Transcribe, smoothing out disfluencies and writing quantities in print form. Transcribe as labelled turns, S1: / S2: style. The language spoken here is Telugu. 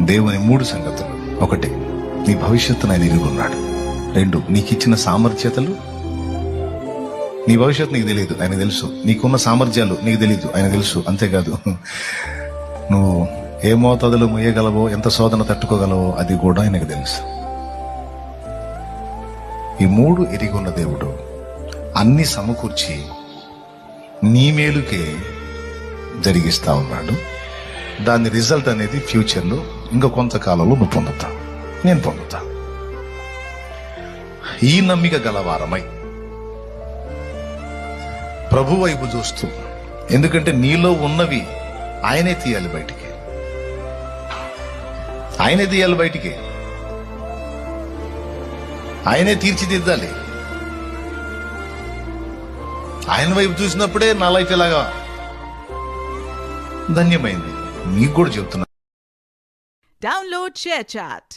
S1: దేవుని 3 సంగతులు. 1, నీ భవిష్యత్తును ఆయన ఎరిగి ఉన్నాడు. 2, నీకు ఇచ్చిన సామర్థ్యతలు, నీ భవిష్యత్తు నీకు తెలియదు, ఆయన తెలుసు. నీకున్న సామర్థ్యాలు నీకు తెలియదు, ఆయన తెలుసు. అంతేకాదు, నువ్వు ఏ మోతాదులు మొయ్యగలవో, ఎంత శోధన తట్టుకోగలవో అది కూడా ఆయనకు తెలుసు. ఈ 3 ఎరిగి ఉన్న దేవుడు అన్ని సమకూర్చి నీ మేలుకే జరిగిస్తా ఉన్నాడు. దాని రిజల్ట్ అనేది ఫ్యూచర్లో ఇంకా కొంతకాలంలో నువ్వు పొందుతా, నేను పొందుతా. ఈ నమ్మిక గలవారమై ప్రభు వైపు చూస్తూ, ఎందుకంటే నీలో ఉన్నవి ఆయనే తీయాలి బయటికి, ఆయనే తీయాలి బయటికి, ఆయనే తీర్చిదిద్దాలి. ఆయన వైపు చూసినప్పుడే నా లైఫ్ ఎలాగా ధన్యమైంది. మీకు కూడా చెప్తున్నా.
S2: Download ShareChat.